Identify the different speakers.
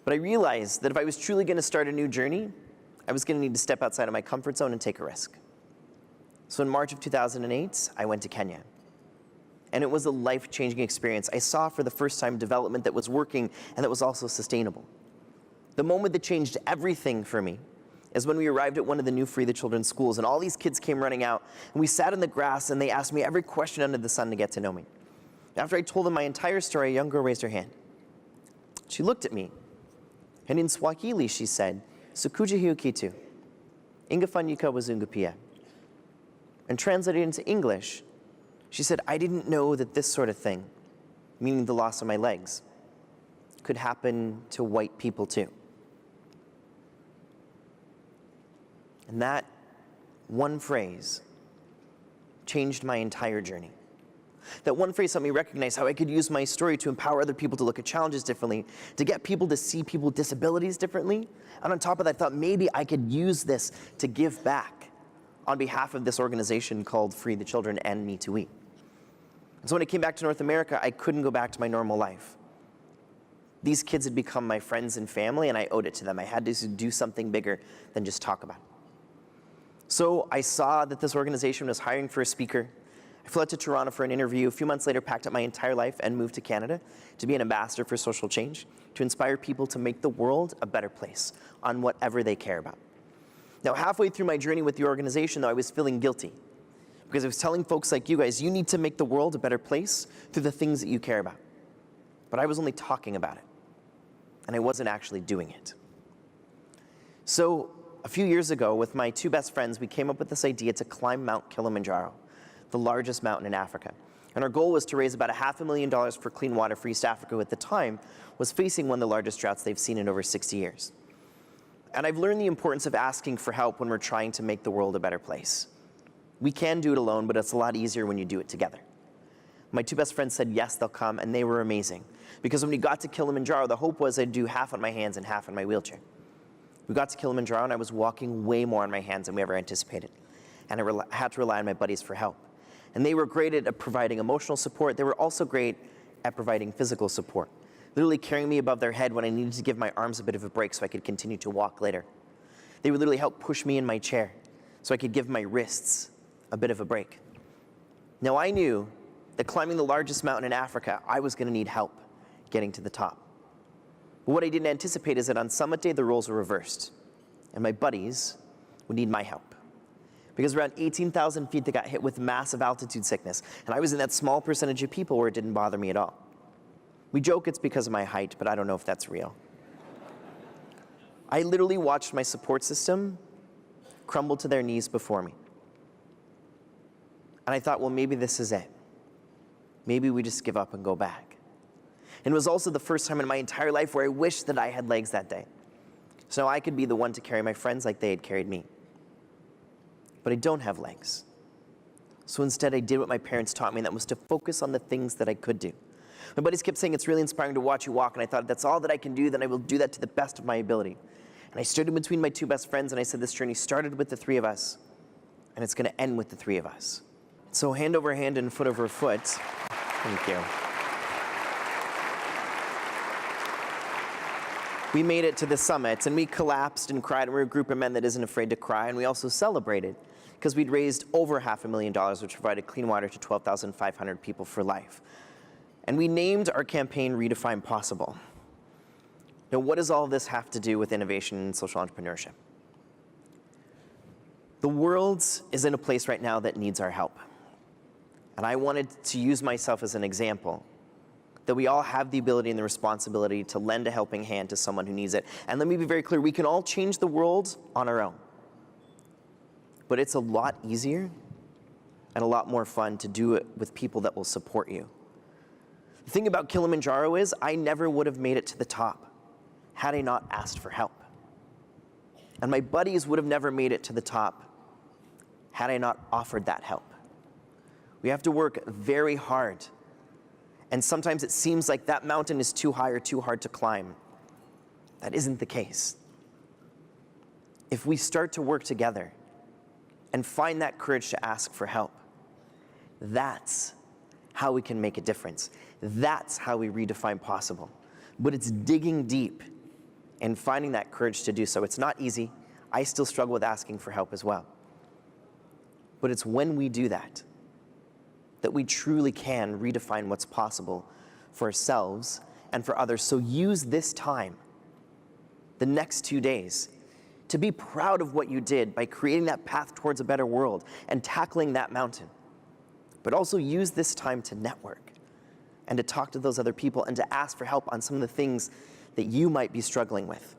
Speaker 1: But I realized that if I was truly going to start a new journey, I was going to need to step outside of my comfort zone and take a risk. So in March of 2008, I went to Kenya. And it was a life-changing experience. I saw for the first time development that was working and that was also sustainable. The moment that changed everything for me is when we arrived at one of the new Free the Children schools, and all these kids came running out, and we sat in the grass, and they asked me every question under the sun to get to know me. After I told them my entire story, a young girl raised her hand. She looked at me, and in Swahili she said, "Sukuja hiyo kitu, ingafanyika wazungu pia." And translated into English, she said, "I didn't know that this sort of thing," meaning the loss of my legs, "could happen to white people too." And that one phrase changed my entire journey. That one phrase helped me recognize how I could use my story to empower other people to look at challenges differently, to get people to see people with disabilities differently. And on top of that, I thought maybe I could use this to give back on behalf of this organization called Free the Children and Me to Eat. And so when I came back to North America, I couldn't go back to my normal life. These kids had become my friends and family, and I owed it to them. I had to do something bigger than just talk about it. So I saw that this organization was hiring for a speaker. I flew out to Toronto for an interview. A few months later, packed up my entire life and moved to Canada to be an ambassador for social change, to inspire people to make the world a better place on whatever they care about. Now, halfway through my journey with the organization, though, I was feeling guilty because I was telling folks like you guys, you need to make the world a better place through the things that you care about. But I was only talking about it, and I wasn't actually doing it. So a few years ago, with my two best friends, we came up with this idea to climb Mount Kilimanjaro, the largest mountain in Africa. And our goal was to raise about $500,000 for clean water for East Africa, who at the time was facing one of the largest droughts they've seen in over 60 years. And I've learned the importance of asking for help when we're trying to make the world a better place. We can do it alone, but it's a lot easier when you do it together. My two best friends said yes, they'll come, and they were amazing. Because when we got to Kilimanjaro, the hope was I'd do half on my hands and half in my wheelchair. We got to Kilimanjaro, and I was walking way more on my hands than we ever anticipated. And I had to rely on my buddies for help. And they were great at providing emotional support. They were also great at providing physical support, literally carrying me above their head when I needed to give my arms a bit of a break so I could continue to walk later. They would literally help push me in my chair so I could give my wrists a bit of a break. Now, I knew that climbing the largest mountain in Africa, I was going to need help getting to the top. But what I didn't anticipate is that on summit day, the roles were reversed, and my buddies would need my help. Because around 18,000 feet, they got hit with massive altitude sickness, and I was in that small percentage of people where it didn't bother me at all. We joke it's because of my height, but I don't know if that's real. I literally watched my support system crumble to their knees before me. And I thought, well, maybe this is it. Maybe we just give up and go back. And it was also the first time in my entire life where I wished that I had legs that day. So now I could be the one to carry my friends like they had carried me. But I don't have legs. So instead I did what my parents taught me, and that was to focus on the things that I could do. My buddies kept saying, it's really inspiring to watch you walk, and I thought, that's all that I can do, then I will do that to the best of my ability. And I stood in between my two best friends, and I said, this journey started with the three of us, and it's going to end with the three of us. So hand over hand and foot over foot. Thank you. We made it to the summit, and we collapsed and cried, and we were a group of men that isn't afraid to cry, and we also celebrated because we'd raised over $500,000, which provided clean water to 12,500 people for life. And we named our campaign Redefine Possible. Now, what does all of this have to do with innovation and social entrepreneurship? The world is in a place right now that needs our help. And I wanted to use myself as an example that we all have the ability and the responsibility to lend a helping hand to someone who needs it. And let me be very clear, we can all change the world on our own. But it's a lot easier and a lot more fun to do it with people that will support you. The thing about Kilimanjaro is I never would have made it to the top had I not asked for help. And my buddies would have never made it to the top had I not offered that help. We have to work very hard. And sometimes it seems like that mountain is too high or too hard to climb. That isn't the case. If we start to work together and find that courage to ask for help, that's how we can make a difference. That's how we redefine possible. But it's digging deep and finding that courage to do so. It's not easy. I still struggle with asking for help as well. But it's when we do that we truly can redefine what's possible for ourselves and for others. So use this time, the next 2 days, to be proud of what you did by creating that path towards a better world and tackling that mountain. But also use this time to network and to talk to those other people and to ask for help on some of the things that you might be struggling with.